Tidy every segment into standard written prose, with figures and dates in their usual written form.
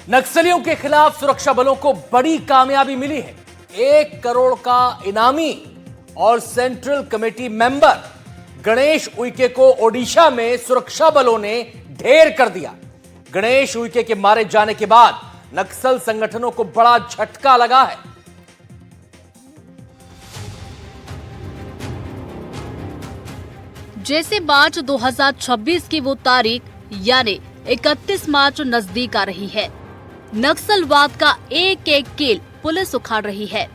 नक्सलियों के खिलाफ सुरक्षा बलों को बड़ी कामयाबी मिली है। 1 करोड़ का इनामी और central committee member Ganesh Uikey को ओडिशा में सुरक्षा बलों ने ढेर कर दिया। गणेश उइके के मारे जाने के बाद नक्सल संगठनों को बड़ा झटका लगा है। जैसे मार्च 2026 की वो तारीख यानी 31 मार्च नजदीक आ रही है, नक्सलवाद का एक एक कील पुलिस उखाड़ रही है।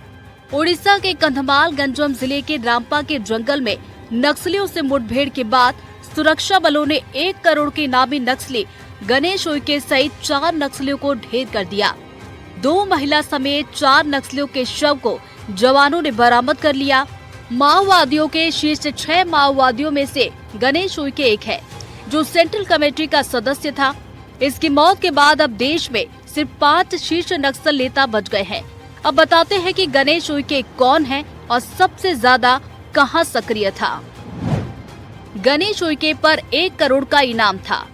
ओडिशा के कंधमाल गंजम जिले के रामपा के जंगल में नक्सलियों से मुठभेड़ के बाद सुरक्षा बलों ने 1 करोड़ के नामी नक्सली गणेश उइके सहित 4 नक्सलियों को ढेर कर दिया। 2 महिला समेत 4 नक्सलियों के शव को जवानों ने बरामद कर लिया। माओवादियों के शीर्ष 6 माओवादियों में से गणेश उइके एक है, जो सेंट्रल कमेटी का सदस्य था। इसकी मौत के बाद अब देश में सिर्फ 5 शीर्ष नक्सल नेता बच गए हैं। अब बताते हैं कि गणेश उइके कौन है और सबसे ज्यादा कहां सक्रिय था। गणेश उइके पर 1 करोड़ का इनाम था।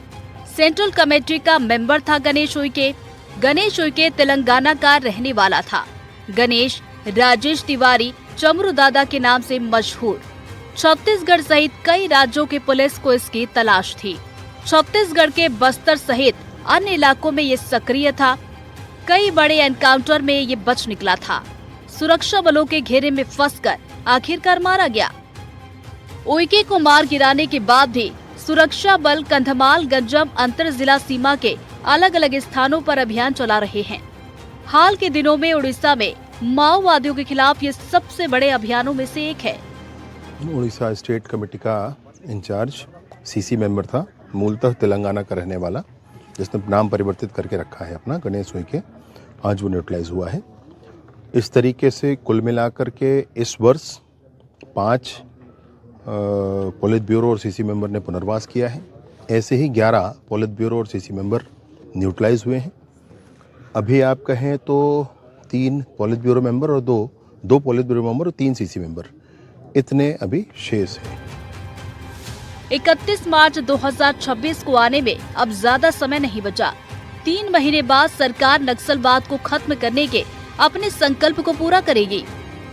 सेंट्रल कमेटी का मेंबर था गणेश उइके। गणेश उइके तेलंगाना का रहने वाला था। गणेश राजेश तिवारी चमरू दादा के नाम से मशहूर। छत्तीसगढ़ सहित कई राज्यों की पुलिस को इसकी तलाश थी। छत्तीसगढ़ के बस्तर सहित अन्य इलाकों में ये सक्रिय था। कई बड़े एनकाउंटर में ये बच निकला था। सुरक्षा बलों के घेरे में फंसकर आखिरकार मारा गया। उइके को मार गिराने के बाद भी सुरक्षा बल कंधमाल गंजम अंतर जिला सीमा के अलग अलग स्थानों पर अभियान चला रहे हैं। हाल के दिनों में उड़ीसा में माओवादियों के खिलाफ ये सबसे बड़े अभियानों में से एक है। उड़ीसा स्टेट कमेटी का इंचार्ज सीसी मेंबर था, मूलतः तेलंगाना का रहने वाला, जिसने नाम परिवर्तित करके रखा है अपना गणेश उइके। आज वो न्यूट्रलाइज हुआ है। इस तरीके से कुल मिलाकर के इस वर्ष 5 पोलित ब्यूरो और सीसी मेंबर ने पुनर्वास किया है। ऐसे ही 11 पोलित ब्यूरो और सीसी मेंबर न्यूट्रलाइज हुए हैं। अभी आप कहें तो 3 पोलित ब्यूरो मेंबर और दो पोलित ब्यूरो मेंबर और 3 सीसी मेंबर, इतने अभी शेष हैं। 31 मार्च 2026 को आने में अब ज्यादा समय नहीं बचा। 3 महीने बाद सरकार नक्सलवाद को खत्म करने के अपने संकल्प को पूरा करेगी।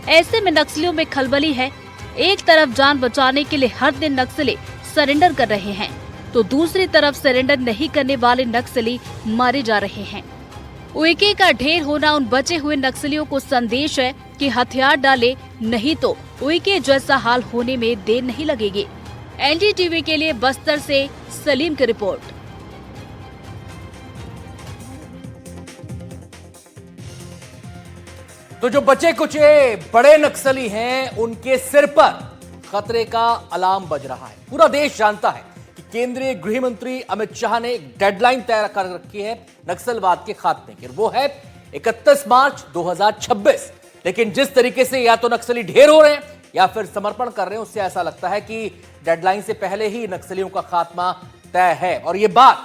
ऐसे में नक्सलियों में खलबली है। एक तरफ जान बचाने के लिए हर दिन नक्सली सरेंडर कर रहे हैं, तो दूसरी तरफ सरेंडर नहीं करने वाले नक्सली मारे जा रहे हैं। उइके का ढेर होना उन बचे हुए नक्सलियों को संदेश है कि हथियार डाले, नहीं तो उइके जैसा हाल होने में देर नहीं लगेगी। एनडीटीवी के लिए बस्तर से सलीम की रिपोर्ट। तो जो बचे कुचे बड़े नक्सली हैं, उनके सिर पर खतरे का अलार्म बज रहा है। पूरा देश जानता है कि केंद्रीय गृह मंत्री अमित शाह ने एक डेडलाइन तय कर रखी है नक्सलवाद के खात्मे की, वो है 31 मार्च 2026। लेकिन जिस तरीके से या तो नक्सली ढेर हो रहे हैं या फिर समर्पण कर रहे हैं, उससे ऐसा लगता है कि डेडलाइन से पहले ही नक्सलियों का खात्मा तय है। और ये बात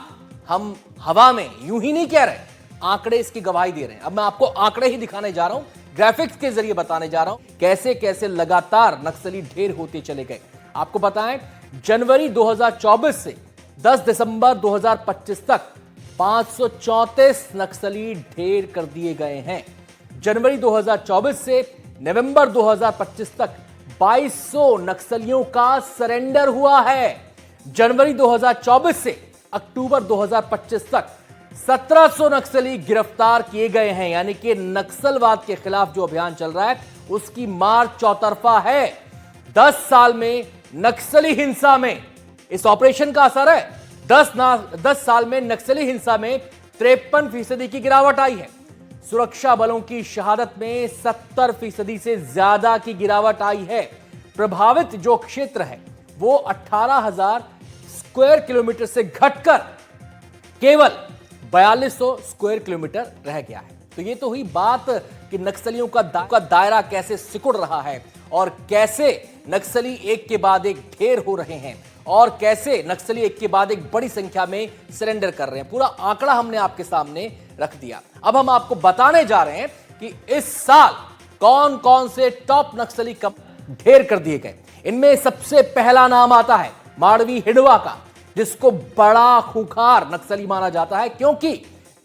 हम हवा में यूं ही नहीं कह रहे, आंकड़े इसकी गवाही दे रहे हैं। अब मैं आपको आंकड़े ही दिखाने जा रहा हूं, ग्राफिक्स के जरिए बताने जा रहा हूं कैसे कैसे लगातार नक्सली ढेर होते चले गए। आपको बताएं, जनवरी 2024 से 10 दिसंबर 2025 तक 534 नक्सली ढेर कर दिए गए हैं। जनवरी 2024 से नवंबर 2025 तक 2200 नक्सलियों का सरेंडर हुआ है। जनवरी 2024 से अक्टूबर 2025 तक 1700 नक्सली गिरफ्तार किए गए हैं। यानी कि नक्सलवाद के खिलाफ जो अभियान चल रहा है उसकी मार चौतरफा है। 10 साल में नक्सली हिंसा में इस ऑपरेशन का असर है। 10 साल में नक्सली हिंसा में 53% की गिरावट आई है। सुरक्षा बलों की शहादत में 70% से ज्यादा की गिरावट आई है। प्रभावित जो क्षेत्र है वो 18,000 स्क्वायर किलोमीटर से घटकर केवल 4200 स्क्वायर किलोमीटर रह गया है। तो ये तो हुई बात कि नक्सलियों का दायरा कैसे सिकुड़ रहा है और कैसे नक्सली एक के बाद एक ढेर हो रहे हैं और कैसे नक्सली एक के बाद एक बड़ी संख्या में सरेंडर कर रहे हैं। पूरा आंकड़ा हमने आपके सामने रख दिया। अब हम आपको बताने जा रहे हैं कि इस साल कौन कौन से टॉप नक्सली कब ढेर कर दिए गए। इनमें सबसे पहला नाम आता है माड़वी हिडवा का, जिसको बड़ा खूंखार नक्सली माना जाता है क्योंकि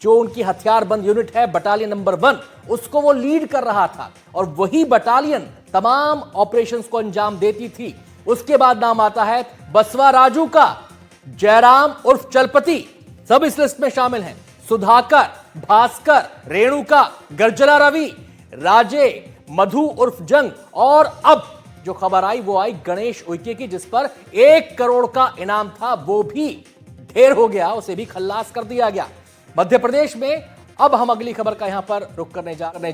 जो उनकी हथियारबंद यूनिट है बटालियन नंबर 1, उसको वो लीड कर रहा था और वही बटालियन तमाम ऑपरेशंस को अंजाम देती थी। उसके बाद नाम आता है बसवा राजू का, जयराम उर्फ चलपति, सब इस लिस्ट में शामिल हैं। सुधाकर, भास्कर, रेणुका, गर्जला रवि, राजे, मधु उर्फ जंग, और अब जो खबर आई वो आई गणेश उइके की, जिस पर 1 करोड़ का इनाम था, वो भी ढेर हो गया, उसे भी खल्लास कर दिया गया। मध्य प्रदेश में अब हम अगली खबर का यहां पर रुख करने जा रहे हैं।